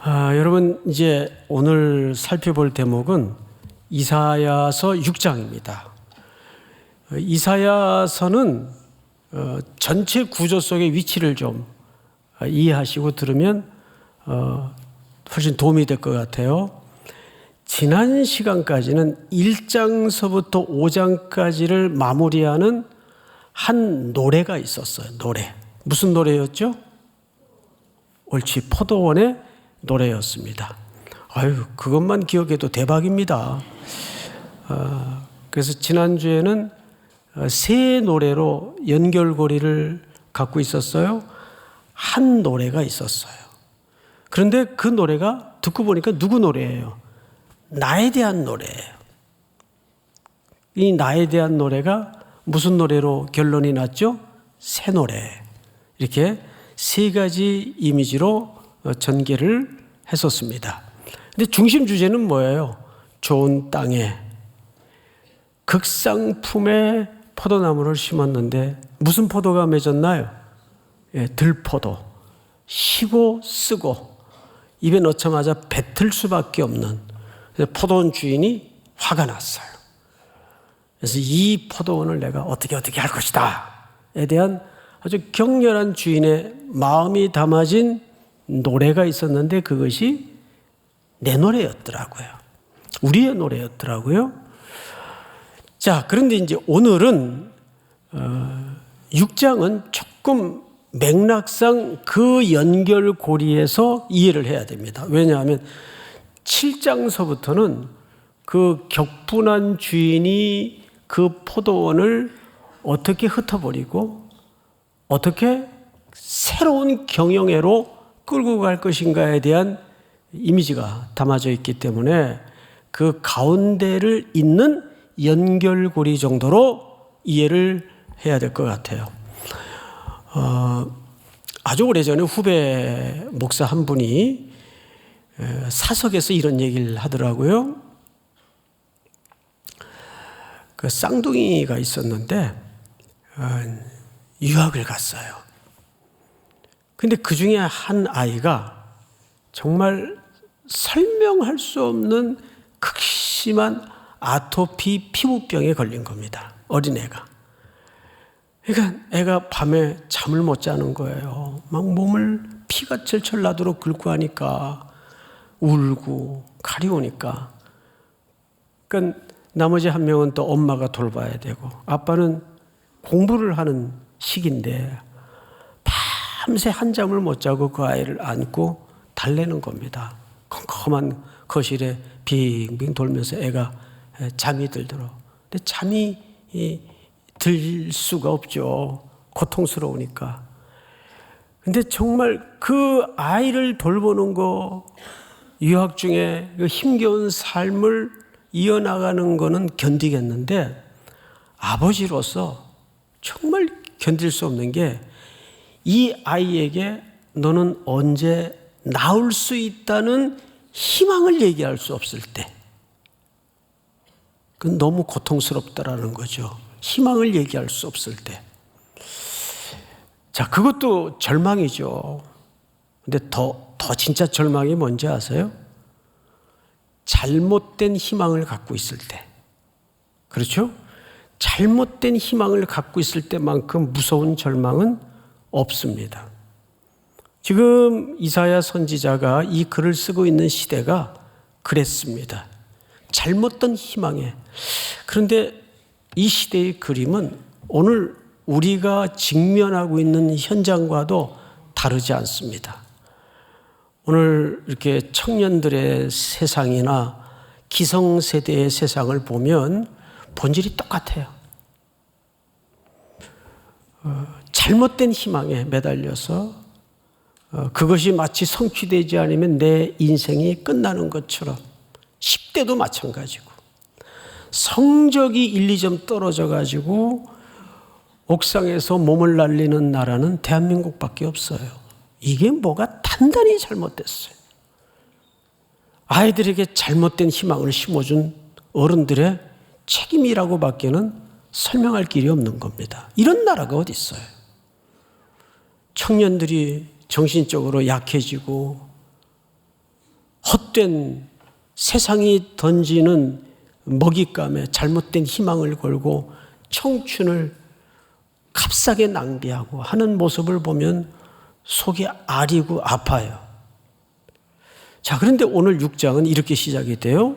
여러분 이제 오늘 살펴볼 대목은 이사야서 6장입니다. 이사야서는 전체 구조 속의 위치를 좀 이해하시고 들으면 훨씬 도움이 될 것 같아요. 지난 시간까지는 1장서부터 5장까지를 마무리하는 한 노래가 있었어요. 노래. 무슨 노래였죠? 옳지, 포도원의 노래였습니다. 아유, 그것만 기억해도 대박입니다. 그래서 지난주에는 세 노래로 연결고리를 갖고 있었어요. 한 노래가 있었어요. 그런데 그 노래가 듣고 보니까 누구 노래예요? 나에 대한 노래예요. 이 나에 대한 노래가 무슨 노래로 결론이 났죠? 새 노래. 이렇게 세 가지 이미지로 전개를 했었습니다. 근데 중심 주제는 뭐예요? 좋은 땅에 극상품의 포도나무를 심었는데 무슨 포도가 맺었나요? 들포도. 시고 쓰고 입에 넣자마자 뱉을 수밖에 없는 포도원 주인이 화가 났어요. 그래서 이 포도원을 내가 어떻게 할 것이다에 대한 아주 격렬한 주인의 마음이 담아진 노래가 있었는데 그것이 내 노래였더라고요. 우리의 노래였더라고요. 자, 그런데 이제 오늘은 6장은 조금 맥락상 그 연결고리에서 이해를 해야 됩니다. 왜냐하면 7장서부터는 그 격분한 주인이 그 포도원을 어떻게 흩어버리고 어떻게 새로운 경영회로 끌고 갈 것인가에 대한 이미지가 담아져 있기 때문에 그 가운데를 잇는 연결고리 정도로 이해를 해야 될 것 같아요. 아주 오래전에 후배 목사 한 분이 사석에서 이런 얘기를 하더라고요. 그 쌍둥이가 있었는데 유학을 갔어요. 근데 그 중에 한 아이가 정말 설명할 수 없는 극심한 아토피 피부병에 걸린 겁니다. 어린애가. 그러니까 애가 밤에 잠을 못 자는 거예요. 막 몸을 피가 철철 나도록 긁고 하니까 울고 가려우니까. 그러니까 나머지 한 명은 또 엄마가 돌봐야 되고 아빠는 공부를 하는 시기인데 밤새 한잠을 못 자고 그 아이를 안고 달래는 겁니다. 컴컴한 거실에 빙빙 돌면서 애가 잠이 들도록. 근데 잠이 들 수가 없죠. 고통스러우니까. 근데 정말 그 아이를 돌보는 거, 유학 중에 그 힘겨운 삶을 이어나가는 거는 견디겠는데 아버지로서 정말 견딜 수 없는 게 이 아이에게 너는 언제 나올 수 있다는 희망을 얘기할 수 없을 때 그건 너무 고통스럽다라는 거죠. 희망을 얘기할 수 없을 때. 자, 그것도 절망이죠. 근데 더 진짜 절망이 뭔지 아세요? 잘못된 희망을 갖고 있을 때. 그렇죠? 잘못된 희망을 갖고 있을 때만큼 무서운 절망은 없습니다. 지금 이사야 선지자가 이 글을 쓰고 있는 시대가 그랬습니다. 잘못된 희망에. 그런데 이 시대의 그림은 오늘 우리가 직면하고 있는 현장과도 다르지 않습니다. 오늘 이렇게 청년들의 세상이나 기성세대의 세상을 보면 본질이 똑같아요. 잘못된 희망에 매달려서 그것이 마치 성취되지 않으면 내 인생이 끝나는 것처럼 10대도 마찬가지고 성적이 1, 2점 떨어져 가지고 옥상에서 몸을 날리는 나라는 대한민국밖에 없어요. 이게 뭐가 단단히 잘못됐어요. 아이들에게 잘못된 희망을 심어준 어른들의 책임이라고 밖에는 설명할 길이 없는 겁니다. 이런 나라가 어디 있어요? 청년들이 정신적으로 약해지고 헛된 세상이 던지는 먹잇감에 잘못된 희망을 걸고 청춘을 값싸게 낭비하고 하는 모습을 보면 속이 아리고 아파요. 자, 그런데 오늘 6장은 이렇게 시작이 돼요.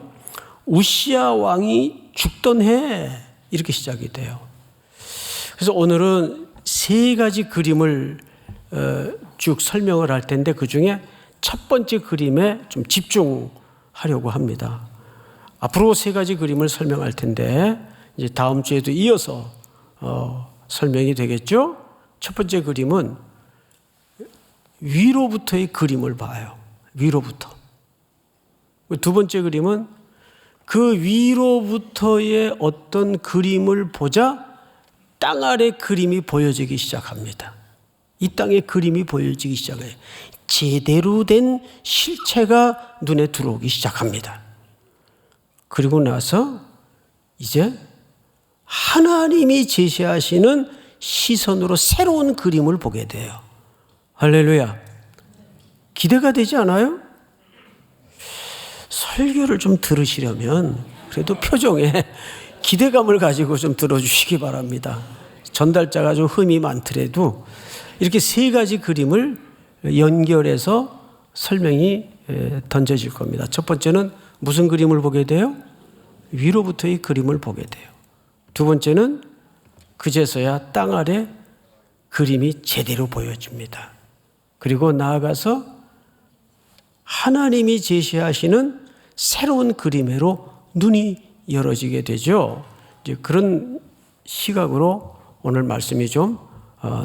우시야 왕이 죽던 해, 이렇게 시작이 돼요. 그래서 오늘은 세 가지 그림을 쭉 설명을 할 텐데 그 중에 첫 번째 그림에 좀 집중하려고 합니다. 앞으로 세 가지 그림을 설명할 텐데 이제 다음 주에도 이어서 설명이 되겠죠. 첫 번째 그림은 위로부터의 그림을 봐요. 위로부터. 두 번째 그림은 그 위로부터의 어떤 그림을 보자 땅 아래 그림이 보여지기 시작합니다. 이 땅의 그림이 보여지기 시작해요. 제대로 된 실체가 눈에 들어오기 시작합니다. 그리고 나서 이제 하나님이 제시하시는 시선으로 새로운 그림을 보게 돼요. 할렐루야. 기대가 되지 않아요? 설교를 좀 들으시려면 그래도 표정에 기대감을 가지고 좀 들어주시기 바랍니다. 전달자가 좀 흠이 많더라도 이렇게 세 가지 그림을 연결해서 설명이 던져질 겁니다. 첫 번째는 무슨 그림을 보게 돼요? 위로부터의 그림을 보게 돼요. 두 번째는 그제서야 땅 아래 그림이 제대로 보여집니다. 그리고 나아가서 하나님이 제시하시는 새로운 그림으로 눈이 열어지게 되죠. 이제 그런 시각으로 오늘 말씀이 좀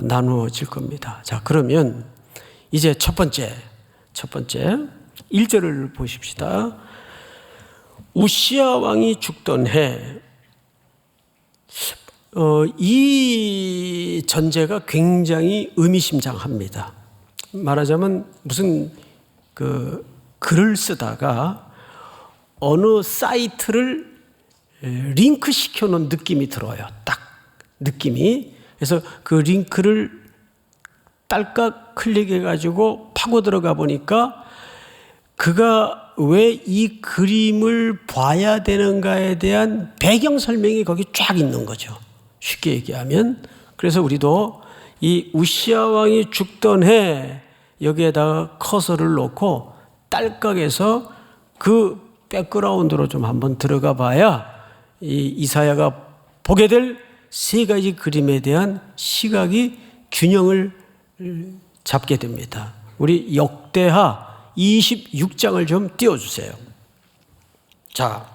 나누어질 겁니다. 자, 그러면 이제 첫 번째 1절을 보십시다. 우시야 왕이 죽던 해, 이 전제가 굉장히 의미심장합니다. 말하자면 무슨 글을 쓰다가 어느 사이트를 링크 시켜놓은 느낌이 들어요. 딱 느낌이. 그래서 그 링크를 딸깍 클릭해가지고 파고 들어가 보니까 그가 왜 이 그림을 봐야 되는가에 대한 배경 설명이 거기 쫙 있는 거죠. 쉽게 얘기하면. 그래서 우리도 이 우시야 왕이 죽던 해 여기에다가 커서를 놓고 딸깍해서 그 백그라운드로 좀 한번 들어가 봐야 이 이사야가 보게 될 세 가지 그림에 대한 시각이 균형을 잡게 됩니다. 우리 역대하 26장을 좀 띄워주세요. 자,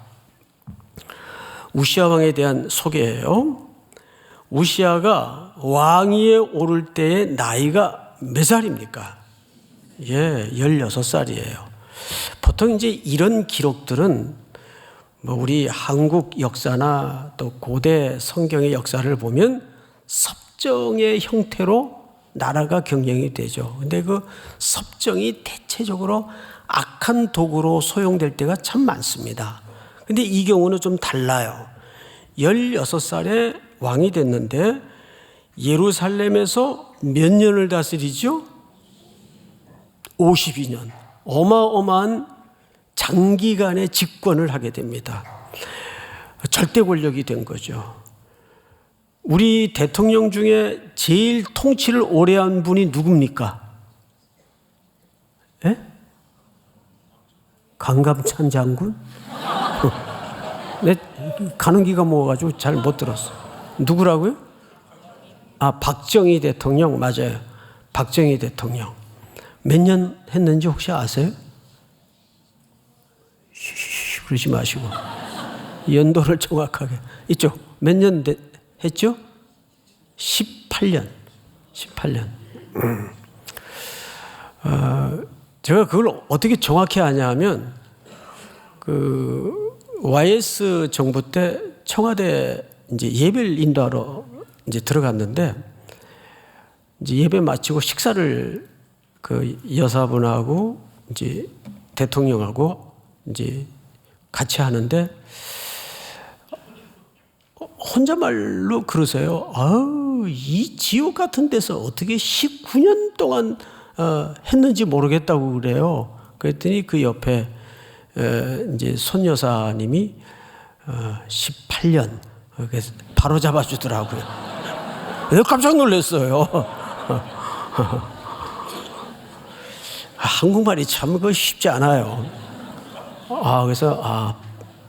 우시야 왕에 대한 소개예요. 우시야가 왕위에 오를 때의 나이가 몇 살입니까? 16살이에요. 보통 이제 이런 기록들은 우리 한국 역사나 또 고대 성경의 역사를 보면 섭정의 형태로 나라가 경영이 되죠. 근데 그 섭정이 대체적으로 악한 도구로 소용될 때가 참 많습니다. 근데 이 경우는 좀 달라요. 16살에 왕이 됐는데 예루살렘에서 몇 년을 다스리죠? 52년. 어마어마한 장기간의 집권을 하게 됩니다. 절대 권력이 된 거죠. 우리 대통령 중에 제일 통치를 오래 한 분이 누굽니까? 예? 강감찬 장군? 내 가는 기가 모아가지고 잘 못 들었어. 누구라고요? 박정희 대통령. 맞아요. 박정희 대통령. 몇 년 했는지 혹시 아세요? 그러지 마시고 연도를 정확하게. 이쪽 몇 년 했죠? 18년. 제가 그걸 어떻게 정확히 아냐면 그 YS 정부 때 청와대 이제 예배를 인도하러 이제 들어갔는데 이제 예배 마치고 식사를 그 여사분하고 이제 대통령하고 이제 같이 하는데 혼잣말로 그러세요. 이 지옥 같은 데서 어떻게 19년 동안 했는지 모르겠다고 그래요. 그랬더니 그 옆에 이제 손 여사님이 18년 그래서 바로 잡아주더라고요. 내가 깜짝 놀랐어요. 한국말이 참 쉽지 않아요. 그래서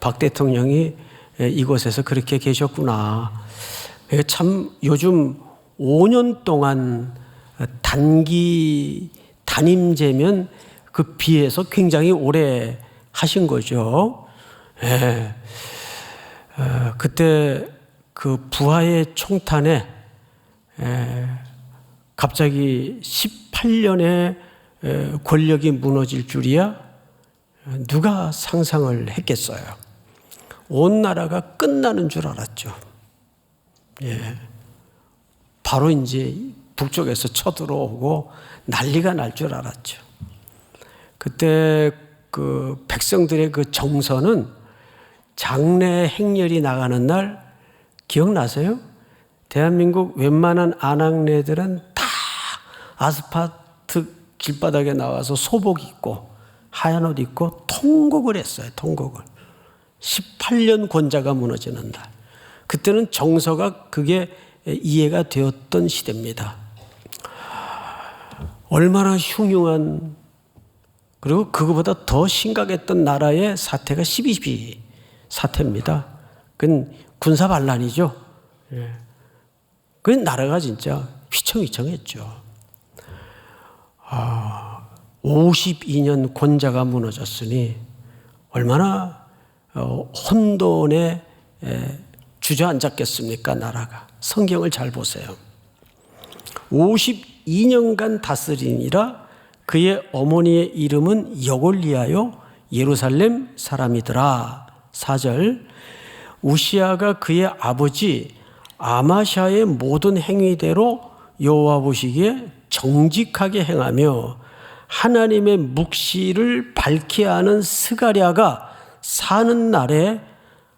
박 대통령이 이곳에서 그렇게 계셨구나. 참 요즘 5년 동안 단기 단임제면 그 비해서 굉장히 오래 하신 거죠. 예. 그때 그 부하의 총탄에 갑자기 18년의 권력이 무너질 줄이야 누가 상상을 했겠어요. 온 나라가 끝나는 줄 알았죠. 예. 바로 이제 북쪽에서 쳐들어오고 난리가 날 줄 알았죠. 그때 그 백성들의 그 정서는 장례 행렬이 나가는 날 기억나세요? 대한민국 웬만한 안악내들은 다 아스팔트 길바닥에 나와서 소복 입고 하얀 옷 입고 통곡을 했어요. 통곡을. 18년 권자가 무너지는 날. 그때는 정서가 그게 이해가 되었던 시대입니다. 얼마나 흉흉한, 그리고 그거보다 더 심각했던 나라의 사태가 12.12 사태입니다. 그건 군사반란이죠. 그 나라가 진짜 휘청휘청했죠. 52년 권자가 무너졌으니 얼마나 혼돈에 주저앉았겠습니까, 나라가. 성경을 잘 보세요. 52년간 다스리니라. 그의 어머니의 이름은 여골리하여 예루살렘 사람이더라. 4절. 우시야가 그의 아버지 아마샤의 모든 행위대로 여호와 보시기에 정직하게 행하며 하나님의 묵시를 밝히 아는 스가랴가 사는 날에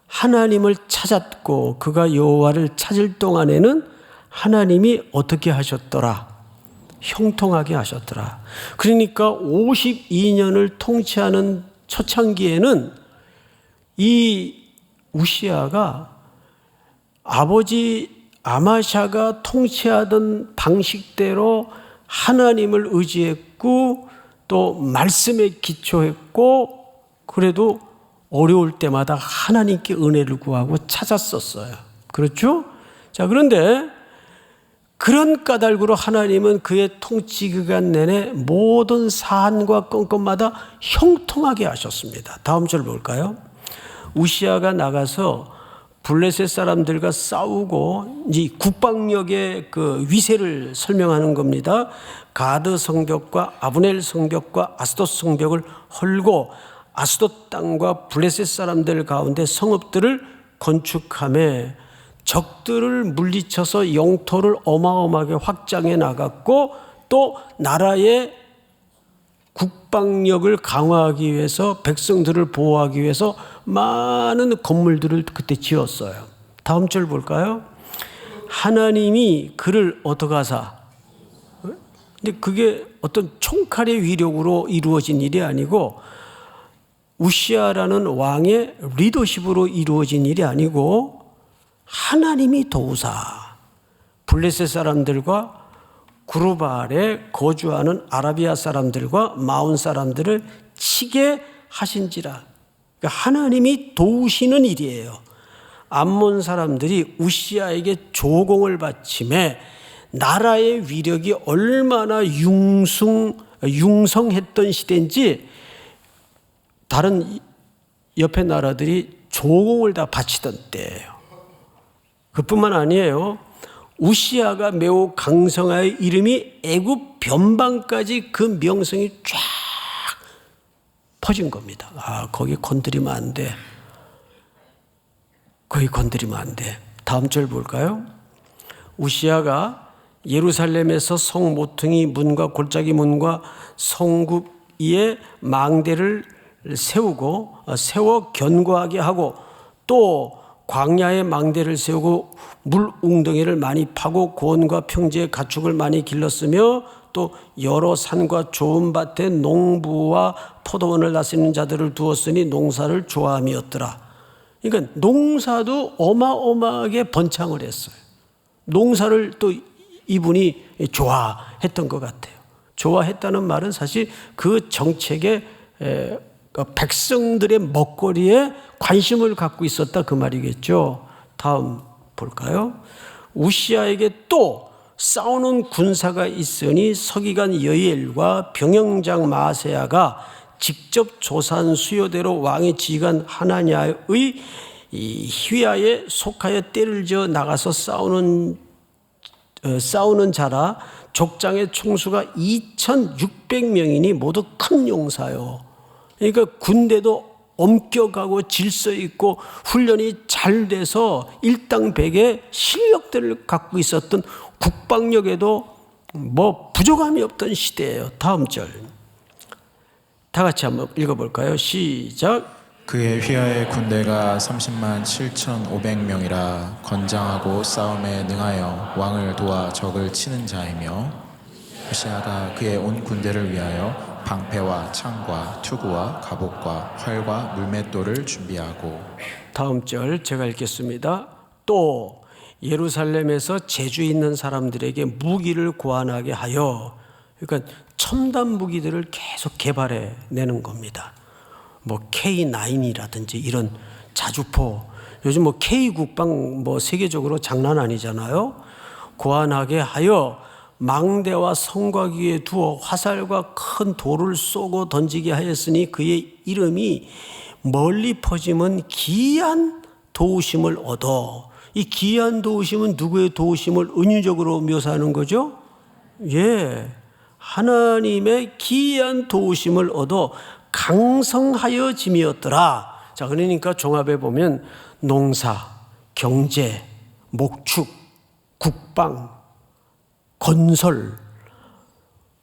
하나님을 찾았고 그가 여호와를 찾을 동안에는 하나님이 어떻게 하셨더라? 형통하게 하셨더라. 그러니까 52년을 통치하는 초창기에는 이 우시야가 아버지 아마샤가 통치하던 방식대로 하나님을 의지했고 또 말씀에 기초했고 그래도 어려울 때마다 하나님께 은혜를 구하고 찾았었어요. 그렇죠? 자, 그런데 그런 까닭으로 하나님은 그의 통치 기간 내내 모든 사안과 건건마다 형통하게 하셨습니다. 다음 절 볼까요? 우시야가 나가서 블레셋 사람들과 싸우고 이제 국방력의 그 위세를 설명하는 겁니다. 가드 성벽과 아브넬 성벽과 아스돗 성벽을 헐고 아스돗 땅과 블레셋 사람들 가운데 성읍들을 건축하며 적들을 물리쳐서 영토를 어마어마하게 확장해 나갔고 또 나라의 국방력을 강화하기 위해서 백성들을 보호하기 위해서 많은 건물들을 그때 지었어요. 다음 절 볼까요? 하나님이 그를 어떻게 하사? 근데 그게 어떤 총칼의 위력으로 이루어진 일이 아니고 우시야라는 왕의 리더십으로 이루어진 일이 아니고 하나님이 도우사 블레셋 사람들과 구르발에 거주하는 아라비아 사람들과 마온 사람들을 치게 하신지라. 그러니까 하나님이 도우시는 일이에요. 암몬 사람들이 우시야에게 조공을 바치매 나라의 위력이 얼마나 융성했던 시대인지 다른 옆에 나라들이 조공을 다 바치던 때예요. 그뿐만 아니에요. 우시야가 매우 강성하여 이름이 애굽 변방까지 그 명성이 쫙 퍼진 겁니다. 거기 건드리면 안 돼. 거기 건드리면 안 돼. 다음 절 볼까요? 우시야가 예루살렘에서 성 모퉁이 문과 골짜기 문과 성굽 위에 망대를 세워 견고하게 하고 또 광야에 망대를 세우고 물 웅덩이를 많이 파고 고원과 평지에 가축을 많이 길렀으며 또 여러 산과 좋은 밭에 농부와 포도원을 다스리는 자들을 두었으니 농사를 좋아함이었더라. 그러니까 농사도 어마어마하게 번창을 했어요. 농사를 또 이분이 좋아했던 것 같아요. 좋아했다는 말은 사실 그 정책에 백성들의 먹거리에 관심을 갖고 있었다 그 말이겠죠. 다음 볼까요? 우시야에게 또 싸우는 군사가 있으니 서기관 여이엘과 병영장 마세야가 직접 조사한 수요대로 왕의 지휘관 하나냐의 휘하에 속하여 때를 지어 나가서 싸우는 자라. 족장의 총수가 2,600명이니 모두 큰 용사요. 그러니까 군대도 엄격하고 질서 있고 훈련이 잘 돼서 일당백의 실력들을 갖고 있었던 국방력에도 뭐 부족함이 없던 시대예요. 다음 절 다 같이 한번 읽어볼까요? 시작. 그의 휘하의 군대가 30만 7,500명이라 건장하고 싸움에 능하여 왕을 도와 적을 치는 자이며 우시야가 그의 온 군대를 위하여 방패와 창과 투구와 갑옷과 활과 물맷돌을 준비하고. 다음 절 제가 읽겠습니다. 또 예루살렘에서 재주 있는 사람들에게 무기를 고안하게 하여, 그러니까 첨단 무기들을 계속 개발해 내는 겁니다. 뭐 K9이라든지 이런 자주포, 요즘 뭐 K 국방 뭐 세계적으로 장난 아니잖아요. 고안하게 하여 망대와 성곽 위에 두어 화살과 큰 돌을 쏘고 던지게 하였으니 그의 이름이 멀리 퍼지면 기이한 도우심을 얻어. 이 기이한 도우심은 누구의 도우심을 은유적으로 묘사하는 거죠? 예, 하나님의 기이한 도우심을 얻어 강성하여 짐이었더라. 자, 그러니까 종합해 보면 농사, 경제, 목축, 국방, 건설,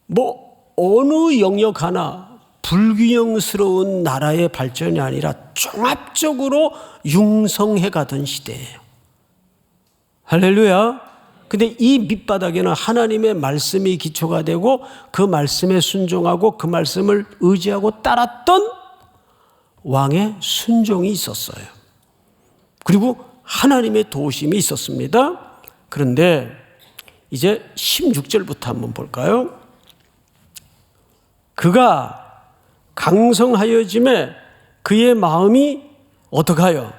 뭐 어느 영역 하나 불균형스러운 나라의 발전이 아니라 종합적으로 융성해 가던 시대예요. 할렐루야. 근데 이 밑바닥에는 하나님의 말씀이 기초가 되고 그 말씀에 순종하고 그 말씀을 의지하고 따랐던 왕의 순종이 있었어요. 그리고 하나님의 도우심이 있었습니다. 그런데 이제 16절부터 한번 볼까요? 그가 강성하여짐에 그의 마음이 어떡하여?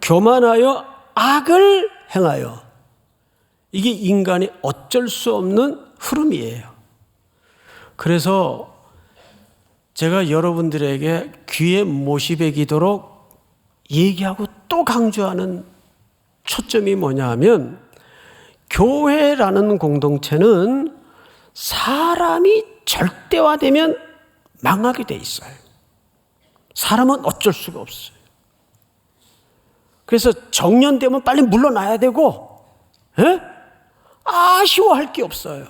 교만하여 악을 행하여. 이게 인간이 어쩔 수 없는 흐름이에요. 그래서 제가 여러분들에게 귀에 못이 배기도록 얘기하고 또 강조하는 초점이 뭐냐 하면, 교회라는 공동체는 사람이 절대화되면 망하게 돼 있어요. 사람은 어쩔 수가 없어요. 그래서 정년되면 빨리 물러나야 되고, 아쉬워할 게 없어요.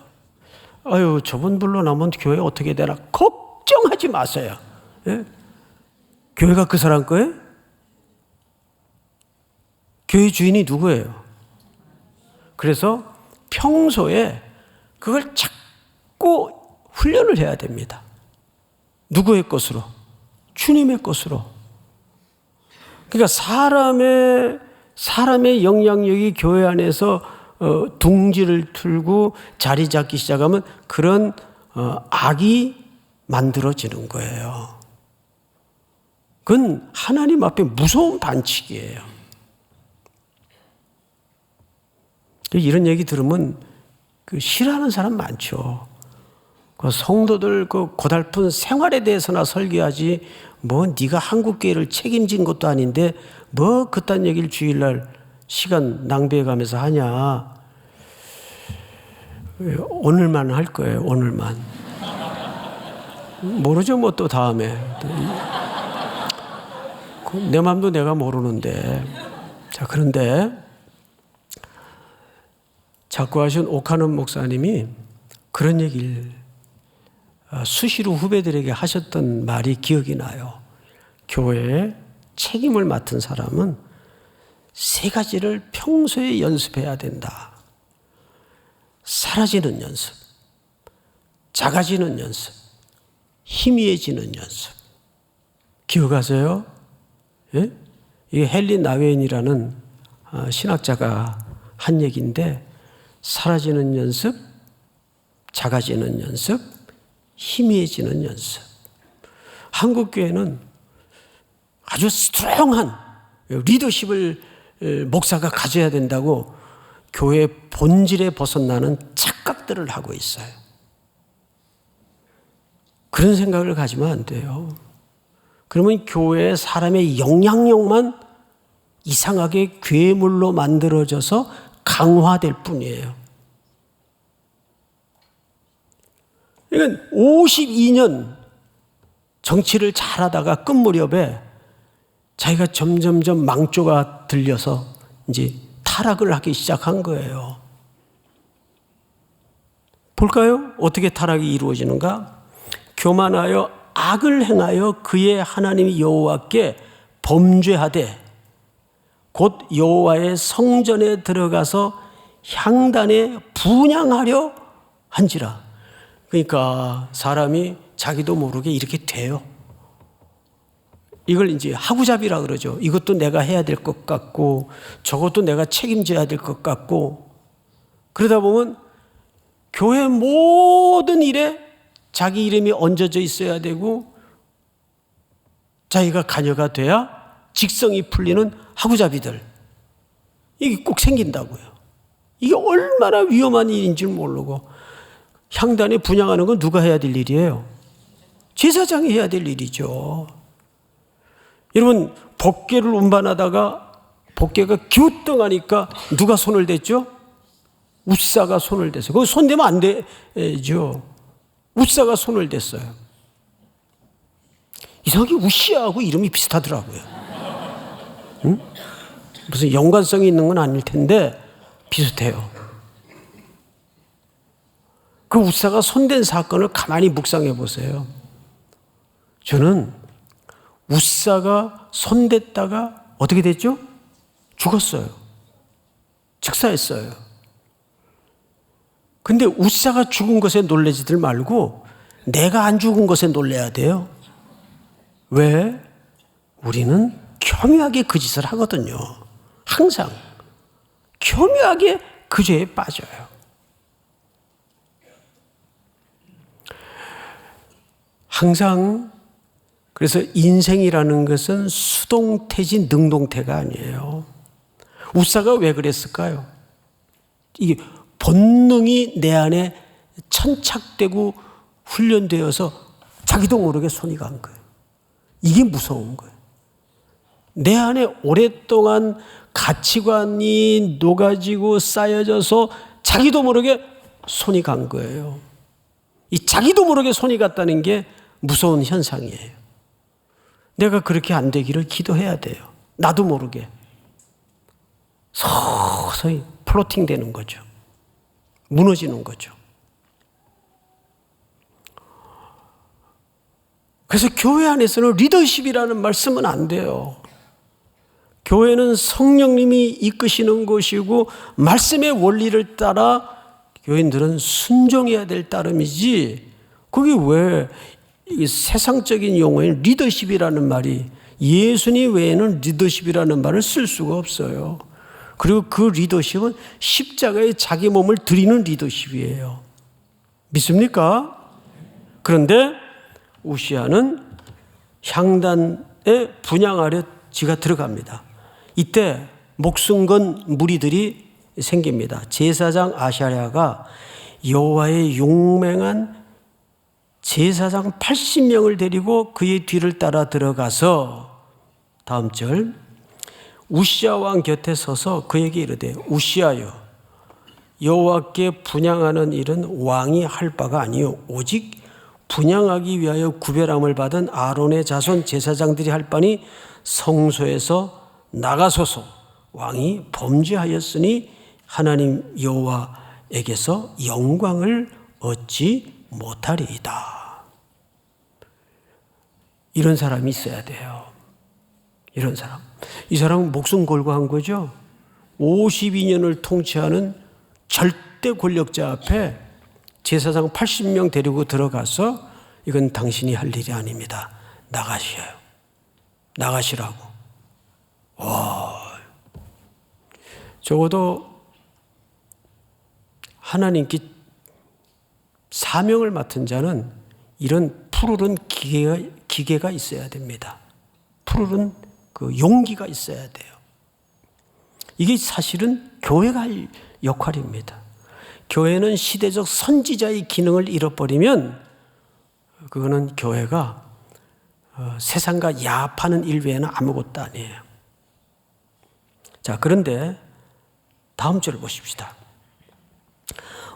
아유, 저분 물러나면 교회 어떻게 되나 걱정하지 마세요. 예? 교회가 그 사람 거예요? 교회 주인이 누구예요? 그래서 평소에 그걸 자꾸 훈련을 해야 됩니다. 누구의 것으로? 주님의 것으로. 그러니까 사람의 영향력이 교회 안에서 둥지를 틀고 자리 잡기 시작하면 그런 악이 만들어지는 거예요. 그건 하나님 앞에 무서운 반칙이에요. 이런 얘기 들으면 싫어하는 사람 많죠. 성도들 고달픈 생활에 대해서나 설교하지, 뭐 네가 한국교회를 책임진 것도 아닌데 뭐 그딴 얘기를 주일날 시간 낭비해가면서 하냐. 오늘만 할 거예요. 오늘만. 모르죠. 뭐 또 다음에. 내 마음도 내가 모르는데. 자, 그런데 작고하신 오카논 목사님이 그런 얘기를 수시로 후배들에게 하셨던 말이 기억이 나요. 교회에 책임을 맡은 사람은 3가지를 평소에 연습해야 된다. 사라지는 연습, 작아지는 연습, 희미해지는 연습. 기억하세요? 예? 이게 헨리 나웨인이라는 신학자가 한 얘기인데, 사라지는 연습, 작아지는 연습, 희미해지는 연습. 한국 교회는 아주 스트롱한 리더십을 목사가 가져야 된다고 교회 본질에 벗어나는 착각들을 하고 있어요. 그런 생각을 가지면 안 돼요. 그러면 교회의 사람의 영향력만 이상하게 괴물로 만들어져서 강화될 뿐이에요. 그러니까 52년 정치를 잘하다가 끝 무렵에 자기가 점점점 망조가 들려서 이제 타락을 하기 시작한 거예요. 볼까요? 어떻게 타락이 이루어지는가? 교만하여 악을 행하여 그의 하나님 여호와께 범죄하되 곧 여호와의 성전에 들어가서 향단에 분향하려 한지라. 그러니까 사람이 자기도 모르게 이렇게 돼요. 이걸 이제 하구잡이라 그러죠. 이것도 내가 해야 될 것 같고 저것도 내가 책임져야 될 것 같고, 그러다 보면 교회 모든 일에 자기 이름이 얹어져 있어야 되고 자기가 관여가 돼야 직성이 풀리는 하구잡이들, 이게 꼭 생긴다고요. 이게 얼마나 위험한 일인 줄 모르고. 향단에 분향하는 건 누가 해야 될 일이에요? 제사장이 해야 될 일이죠. 여러분, 법궤를 운반하다가 법궤가 기우뚱하니까 누가 손을 댔죠? 웃사가 손을 댔어요. 거기 손 대면 안 되죠. 웃사가 손을 댔어요. 이상하게 우시아하고 이름이 비슷하더라고요. 응? 무슨 연관성이 있는 건 아닐 텐데 비슷해요. 그 웃사가 손댄 사건을 가만히 묵상해 보세요. 저는 웃사가 손댔다가 어떻게 됐죠? 죽었어요. 즉사했어요. 근데 웃사가 죽은 것에 놀라지들 말고 내가 안 죽은 것에 놀라야 돼요. 왜? 우리는 교묘하게 그 짓을 하거든요. 항상 교묘하게 그 죄에 빠져요. 항상. 그래서 인생이라는 것은 수동태지 능동태가 아니에요. 웃사가 왜 그랬을까요? 이게 본능이 내 안에 천착되고 훈련되어서 자기도 모르게 손이 간 거예요. 이게 무서운 거예요. 내 안에 오랫동안 가치관이 녹아지고 쌓여져서 자기도 모르게 손이 간 거예요. 이 자기도 모르게 손이 갔다는 게 무서운 현상이에요. 내가 그렇게 안 되기를 기도해야 돼요. 나도 모르게. 서서히 플로팅 되는 거죠. 무너지는 거죠. 그래서 교회 안에서는 리더십이라는 말 쓰면 안 돼요. 교회는 성령님이 이끄시는 곳이고 말씀의 원리를 따라 교인들은 순종해야 될 따름이지, 그게 왜 세상적인 용어인 리더십이라는 말이, 예수님 외에는 리더십이라는 말을 쓸 수가 없어요. 그리고 그 리더십은 십자가에 자기 몸을 드리는 리더십이에요. 믿습니까? 그런데 우시아는 향단에 분향하려 지가 들어갑니다. 이때 목숨 건 무리들이 생깁니다. 제사장 아샤랴가 여호와의 용맹한 제사장 80명을 데리고 그의 뒤를 따라 들어가서, 다음 절, 우시아 왕 곁에 서서 그에게 이르되 우시아여, 여호와께 분향하는 일은 왕이 할 바가 아니요 오직 분향하기 위하여 구별함을 받은 아론의 자손 제사장들이 할 바니 성소에서 나가소서. 왕이 범죄하였으니 하나님 여호와에게서 영광을 얻지 못하리이다. 이런 사람이 있어야 돼요. 이런 사람. 이 사람은 목숨 걸고 한 거죠. 52년을 통치하는 절대 권력자 앞에 제사장 80명 데리고 들어가서 이건 당신이 할 일이 아닙니다. 나가시라고. 적어도 하나님께 사명을 맡은 자는 이런 푸르른 기계가 있어야 됩니다. 푸르른 그 용기가 있어야 돼요. 이게 사실은 교회가 할 역할입니다. 교회는 시대적 선지자의 기능을 잃어버리면 그거는 교회가 세상과 야합하는 일 외에는 아무것도 아니에요. 자, 그런데 다음 절을 보십시다.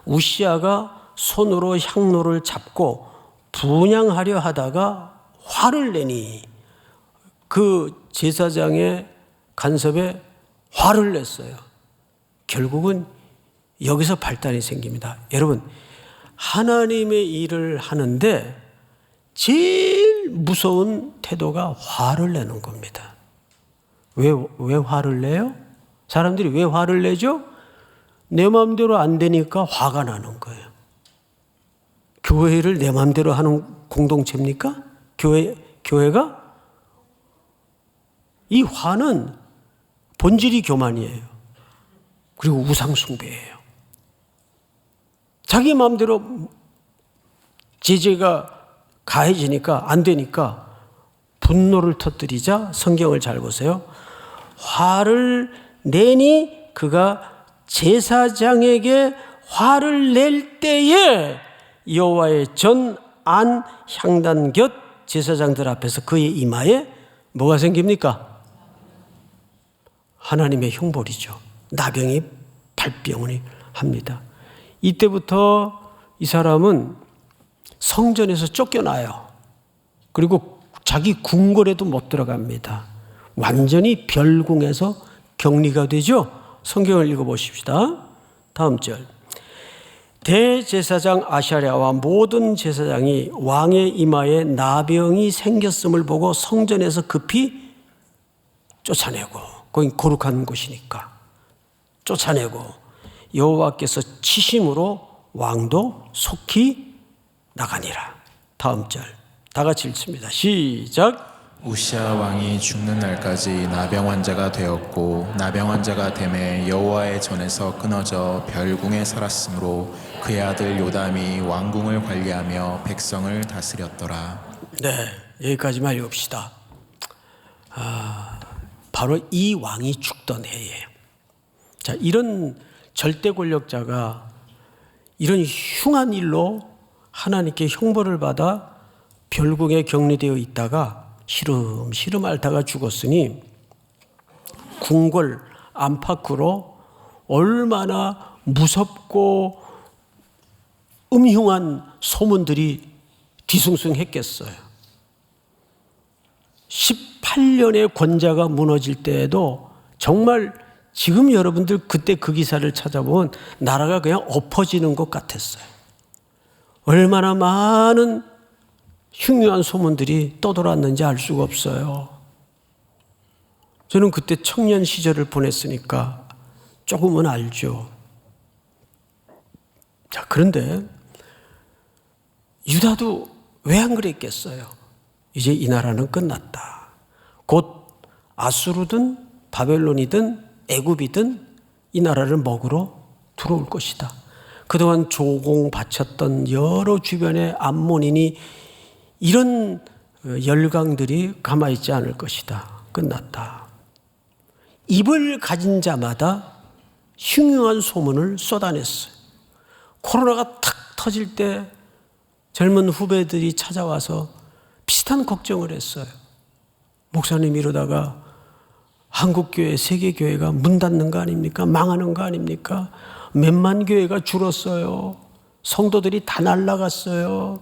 우시아가 손으로 향로를 잡고 분향하려 하다가 화를 내니 그 제사장의 간섭에 화를 냈어요. 결국은 여기서 발단이 생깁니다. 여러분, 하나님의 일을 하는데 제일 무서운 태도가 화를 내는 겁니다. 왜 화를 내요? 사람들이 왜 화를 내죠? 내 마음대로 안 되니까 화가 나는 거예요. 교회를 내 마음대로 하는 공동체입니까? 교회가? 이 화는 본질이 교만이에요. 그리고 우상숭배예요. 자기 마음대로 제재가 가해지니까 안 되니까 분노를 터뜨리자 성경을 잘 보세요. 화를 내니 그가 제사장에게 화를 낼 때에 여호와의 전 안 향단 곁 제사장들 앞에서 그의 이마에 뭐가 생깁니까? 하나님의 형벌이죠. 나병이 발병을 합니다. 이때부터 이 사람은 성전에서 쫓겨나요. 그리고 자기 궁궐에도 못 들어갑니다. 완전히 별궁에서 격리가 되죠. 성경을 읽어보십시다. 다음 절. 대제사장 아샤랴와 모든 제사장이 왕의 이마에 나병이 생겼음을 보고 성전에서 급히 쫓아내고, 거긴 거룩한 곳이니까 쫓아내고 여호와께서 치심으로 왕도 속히 나가니라. 다음 절 다 같이 읽습니다. 시작. 우시아 왕이 죽는 날까지 나병 환자가 되었고 나병 환자가 됨에 여호와의 전에서 끊어져 별궁에 살았으므로 그의 아들 요담이 왕궁을 관리하며 백성을 다스렸더라. 네, 여기까지만 읽읍시다. 바로 이 왕이 죽던 해예요. 자, 이런 절대 권력자가 이런 흉한 일로 하나님께 형벌을 받아 별궁에 격리되어 있다가 시름시름 앓다가 죽었으니 궁궐 안팎으로 얼마나 무섭고 음흉한 소문들이 뒤숭숭했겠어요. 18년의 권자가 무너질 때에도 정말 지금 여러분들 그때 그 기사를 찾아보면 나라가 그냥 엎어지는 것 같았어요. 얼마나 많은 흉흉한 소문들이 떠돌았는지 알 수가 없어요. 저는 그때 청년 시절을 보냈으니까 조금은 알죠. 자, 그런데 유다도 왜 안 그랬겠어요? 이제 이 나라는 끝났다. 곧 아수르든 바벨론이든 애굽이든 이 나라를 먹으러 들어올 것이다. 그동안 조공 바쳤던 여러 주변의 암몬인이 이런 열강들이 가만히 있지 않을 것이다. 끝났다. 입을 가진 자마다 흉흉한 소문을 쏟아냈어요. 코로나가 탁 터질 때 젊은 후배들이 찾아와서 비슷한 걱정을 했어요. 목사님, 이러다가 한국교회, 세계교회가 문 닫는 거 아닙니까? 망하는 거 아닙니까? 몇만 교회가 줄었어요. 성도들이 다 날아갔어요.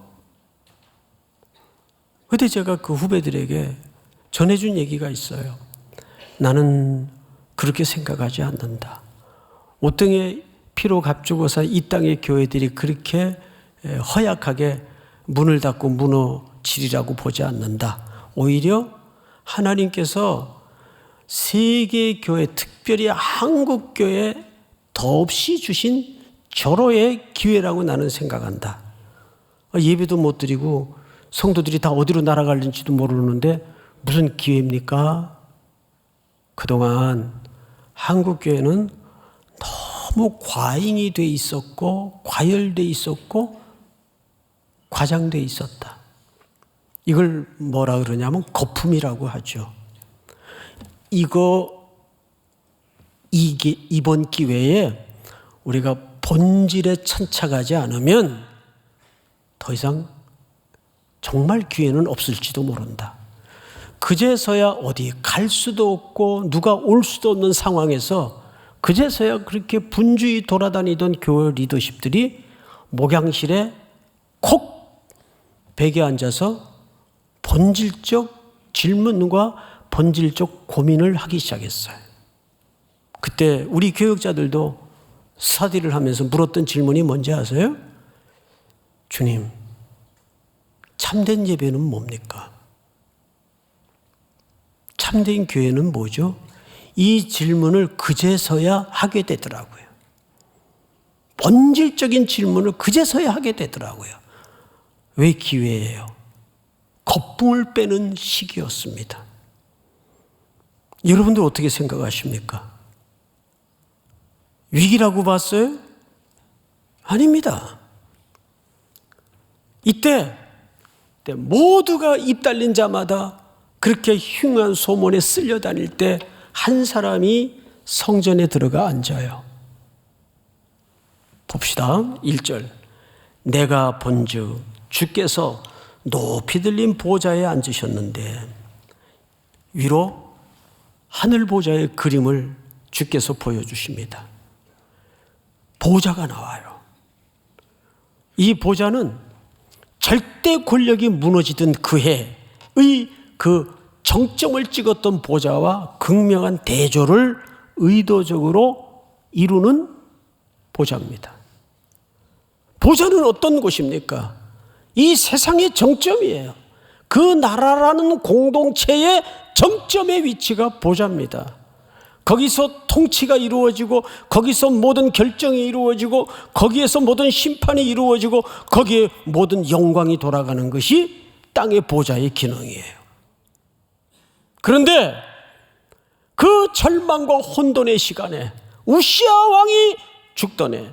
그때 제가 그 후배들에게 전해준 얘기가 있어요. 나는 그렇게 생각하지 않는다. 오등의 피로 값주고서 이 땅의 교회들이 그렇게 허약하게 문을 닫고 무너지리라고 보지 않는다. 오히려 하나님께서 세계교회, 특별히 한국교회에 더없이 주신 절호의 기회라고 나는 생각한다. 예배도 못 드리고 성도들이 다 어디로 날아갈는지도 모르는데 무슨 기회입니까? 그동안 한국교회는 너무 과잉이 돼 있었고 과열돼 있었고 과장돼 있었다. 이걸 뭐라 그러냐면 거품이라고 하죠. 이번 기회에 우리가 본질에 천착하지 않으면 더 이상 정말 기회는 없을지도 모른다. 그제서야 어디 갈 수도 없고 누가 올 수도 없는 상황에서 그제서야 그렇게 분주히 돌아다니던 교회 리더십들이 목양실에 콕 베개 앉아서 본질적 질문과 본질적 고민을 하기 시작했어요. 그때 우리 교역자들도 스터디를 하면서 물었던 질문이 뭔지 아세요? 주님, 참된 예배는 뭡니까? 참된 교회는 뭐죠? 이 질문을 그제서야 하게 되더라고요. 본질적인 질문을 그제서야 하게 되더라고요. 왜 기회예요? 거품을 빼는 시기였습니다. 여러분들 어떻게 생각하십니까? 위기라고 봤어요? 아닙니다. 이때 모두가 입 달린 자마다 그렇게 흉한 소문에 쓸려다닐 때 한 사람이 성전에 들어가 앉아요. 봅시다. 1절. 내가 본즉 주께서 높이 들린 보좌에 앉으셨는데 위로 하늘 보좌의 그림을 주께서 보여주십니다. 보좌가 나와요. 이 보좌는 절대 권력이 무너지던 그 해의 그 정점을 찍었던 보좌와 극명한 대조를 의도적으로 이루는 보좌입니다. 보좌는 어떤 곳입니까? 이 세상의 정점이에요. 그 나라라는 공동체의 정점의 위치가 보좌입니다. 거기서 통치가 이루어지고 거기서 모든 결정이 이루어지고 거기에서 모든 심판이 이루어지고 거기에 모든 영광이 돌아가는 것이 땅의 보좌의 기능이에요. 그런데 그 절망과 혼돈의 시간에 우시아 왕이 죽던 해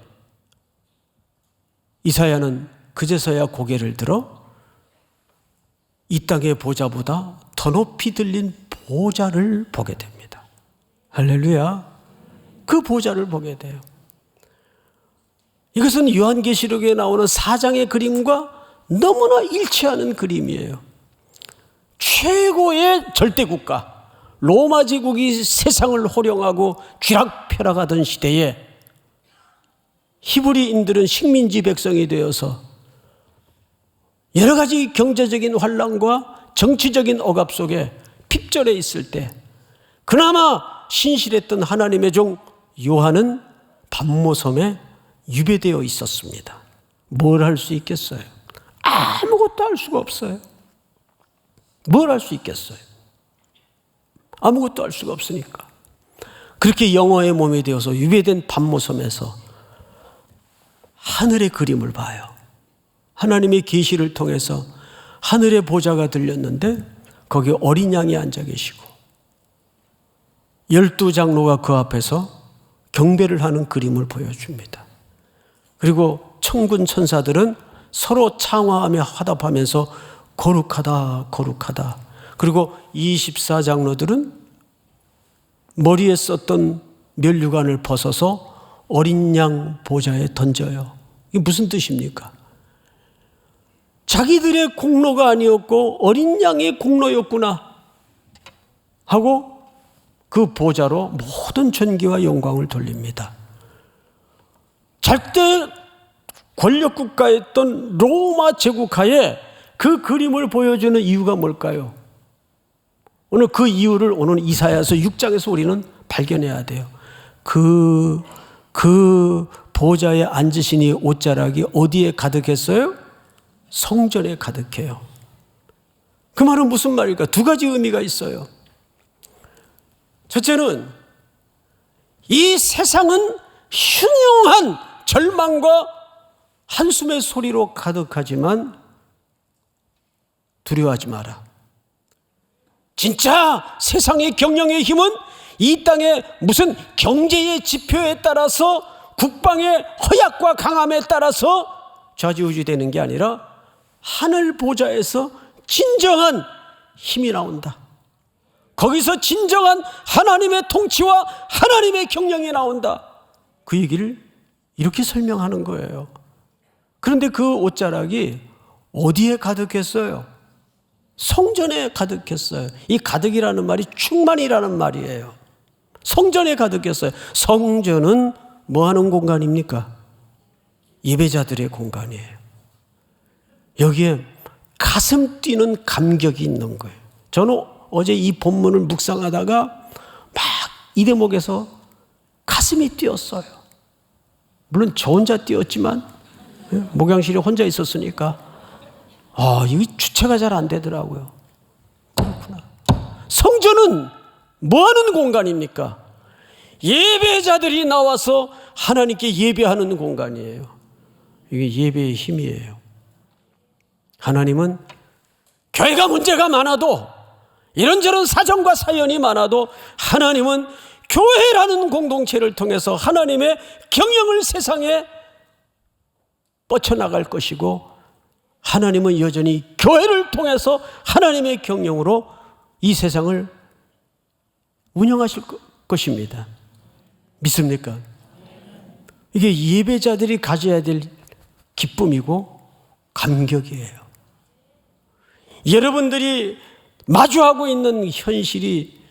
이사야는 그제서야 고개를 들어 이 땅의 보좌보다 더 높이 들린 보좌를 보게 됩니다. 할렐루야. 그 보좌를 보게 돼요. 이것은 요한계시록에 나오는 4장의 그림과 너무나 일치하는 그림이에요. 최고의 절대국가 로마 제국이 세상을 호령하고 쥐락펴락하던 시대에 히브리인들은 식민지 백성이 되어서 여러 가지 경제적인 환란과 정치적인 억압 속에 핍절해 있을 때 그나마 신실했던 하나님의 종 요한은 반모섬에 유배되어 있었습니다. 뭘 할 수 있겠어요? 아무것도 할 수가 없어요. 뭘 할 수 있겠어요? 아무것도 할 수가 없으니까. 그렇게 영어의 몸이 되어서 유배된 반모섬에서 하늘의 그림을 봐요. 하나님의 계시를 통해서 하늘의 보좌가 들렸는데 거기 어린 양이 앉아 계시고 12장로가 그 앞에서 경배를 하는 그림을 보여줍니다. 그리고 천군 천사들은 서로 창화하며 화답하면서 거룩하다 거룩하다. 그리고 24장로들은 머리에 썼던 면류관을 벗어서 어린 양 보좌에 던져요. 이게 무슨 뜻입니까? 자기들의 공로가 아니었고 어린 양의 공로였구나 하고 그 보좌로 모든 존귀와 영광을 돌립니다. 절대 권력국가였던 로마 제국하에 그 그림을 보여주는 이유가 뭘까요? 오늘 그 이유를 오늘 이사야서 6장에서 우리는 발견해야 돼요. 그 보좌에 앉으시니 옷자락이 어디에 가득했어요? 성전에 가득해요. 그 말은 무슨 말일까? 두 가지 의미가 있어요. 첫째는 이 세상은 흉흉한 절망과 한숨의 소리로 가득하지만 두려워하지 마라. 진짜 세상의 경영의 힘은 이 땅의 무슨 경제의 지표에 따라서 국방의 허약과 강함에 따라서 좌지우지되는 게 아니라 하늘 보좌에서 진정한 힘이 나온다. 거기서 진정한 하나님의 통치와 하나님의 경영이 나온다. 그 얘기를 이렇게 설명하는 거예요. 그런데 그 옷자락이 어디에 가득했어요? 성전에 가득했어요. 이 가득이라는 말이 충만이라는 말이에요. 성전에 가득했어요. 성전은 뭐 하는 공간입니까? 예배자들의 공간이에요. 여기에 가슴 뛰는 감격이 있는 거예요. 저는 어제 이 본문을 묵상하다가 막 이 대목에서 가슴이 뛰었어요. 물론 저 혼자 뛰었지만 목양실에 혼자 있었으니까 이게 주체가 잘 안 되더라고요. 그렇구나. 성전은 뭐 하는 공간입니까? 예배자들이 나와서 하나님께 예배하는 공간이에요. 이게 예배의 힘이에요. 하나님은 교회가 문제가 많아도 이런저런 사정과 사연이 많아도 하나님은 교회라는 공동체를 통해서 하나님의 경영을 세상에 뻗쳐나갈 것이고 하나님은 여전히 교회를 통해서 하나님의 경영으로 이 세상을 운영하실 것입니다. 믿습니까? 이게 예배자들이 가져야 될 기쁨이고 감격이에요. 여러분들이 마주하고 있는 현실이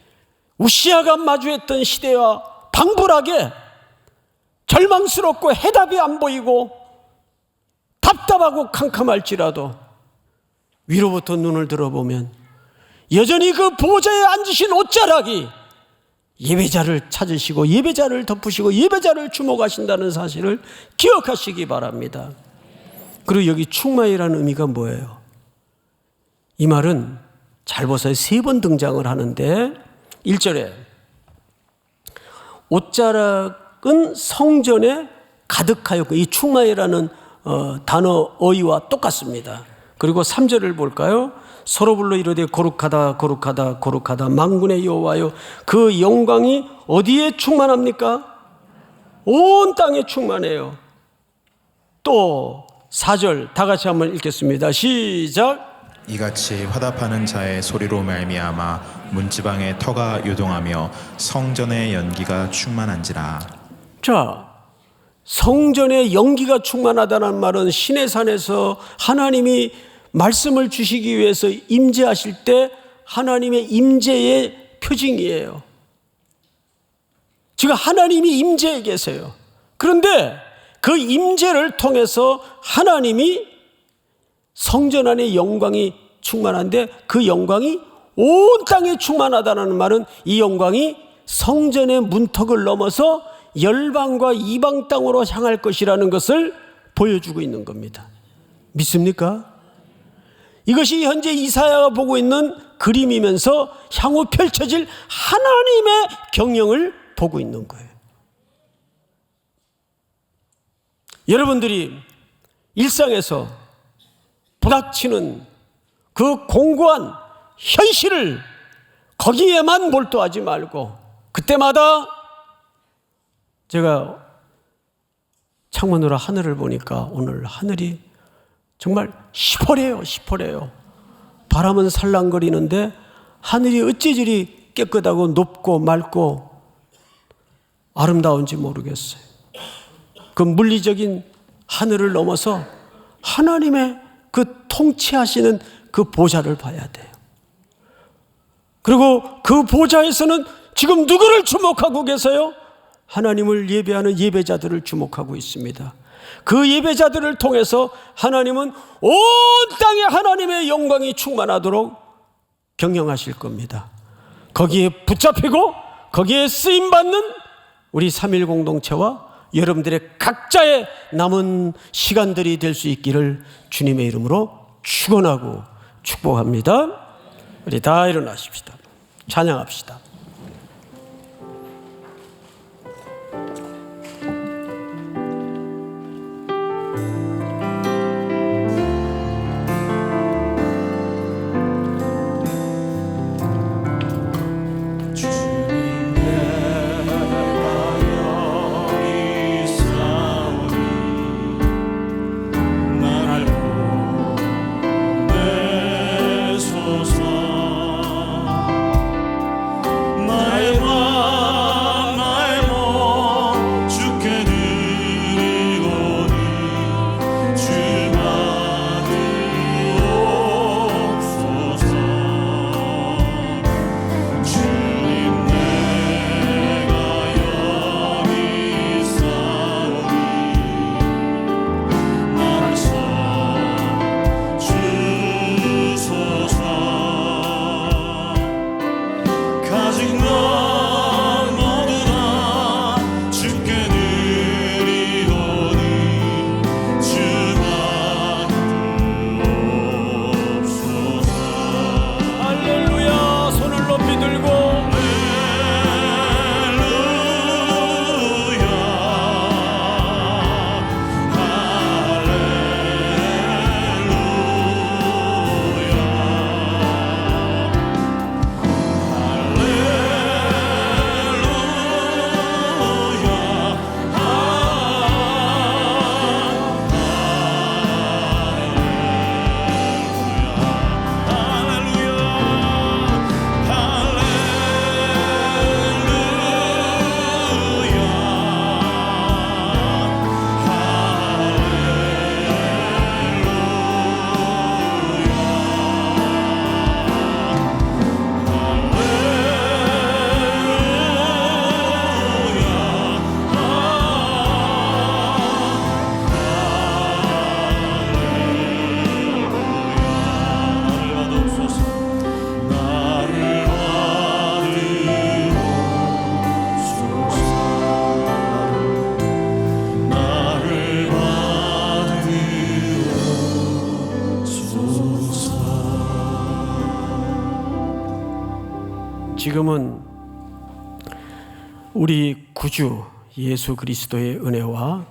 우시아가 마주했던 시대와 방불하게 절망스럽고 해답이 안 보이고 답답하고 캄캄할지라도 위로부터 눈을 들어보면 여전히 그 보좌에 앉으신 옷자락이 예배자를 찾으시고 예배자를 덮으시고 예배자를 주목하신다는 사실을 기억하시기 바랍니다. 그리고 여기 충만이라는 의미가 뭐예요? 이 말은 잘 보세요. 3번 등장을 하는데 1절에 옷자락은 성전에 가득하였고 이 충만이라는 단어 어휘와 똑같습니다. 그리고 3절을 볼까요? 서로 불러 이르되 거룩하다 거룩하다 거룩하다 만군의 여호와여 그 영광이 어디에 충만합니까? 온 땅에 충만해요. 또 4절 다 같이 한번 읽겠습니다. 시작. 이같이 화답하는 자의 소리로 말미암아 문지방의 터가 요동하며 성전의 연기가 충만한지라. 자, 성전에 연기가 충만하다는 말은 시내산에서 하나님이 말씀을 주시기 위해서 임재하실 때 하나님의 임재의 표징이에요. 지금 하나님이 임재해 계세요. 그런데 그 임재를 통해서 하나님이 성전 안에 영광이 충만한데 그 영광이 온 땅에 충만하다는 말은 이 영광이 성전의 문턱을 넘어서 열방과 이방 땅으로 향할 것이라는 것을 보여주고 있는 겁니다. 믿습니까? 이것이 현재 이사야가 보고 있는 그림이면서 향후 펼쳐질 하나님의 경영을 보고 있는 거예요. 여러분들이 일상에서 부닥치는 그 공고한 현실을 거기에만 몰두하지 말고 그때마다 제가 창문으로 하늘을 보니까 오늘 하늘이 정말 시퍼래요. 바람은 살랑거리는데 하늘이 어찌 저리 깨끗하고 높고 맑고 아름다운지 모르겠어요. 그 물리적인 하늘을 넘어서 하나님의 그 통치하시는 그 보좌를 봐야 돼요. 그리고 그 보좌에서는 지금 누구를 주목하고 계세요? 하나님을 예배하는 예배자들을 주목하고 있습니다. 그 예배자들을 통해서 하나님은 온 땅에 하나님의 영광이 충만하도록 경영하실 겁니다. 거기에 붙잡히고 거기에 쓰임받는 우리 3.1 공동체와 여러분들의 각자의 남은 시간들이 될 수 있기를 주님의 이름으로 축원하고 축복합니다. 우리 다 일어나십시다. 찬양합시다. 지금은 우리 구주 예수 그리스도의 은혜와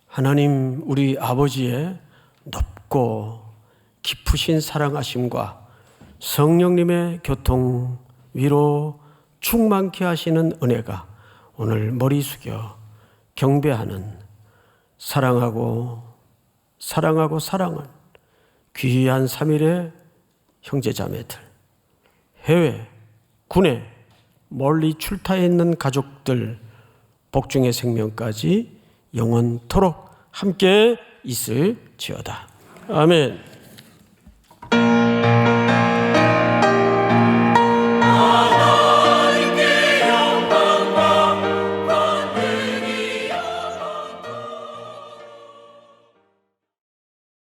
하나님 우리 아버지의 높고 깊으신 사랑하심과 성령님의 교통, 위로 충만케 하시는 은혜가 오늘 머리 숙여 경배하는 사랑하고 사랑한 귀한 3일의 형제자매들, 해외, 국내, 멀리 출타해 있는 가족들, 복중의 생명까지 영원토록 함께 있을지어다. 아멘.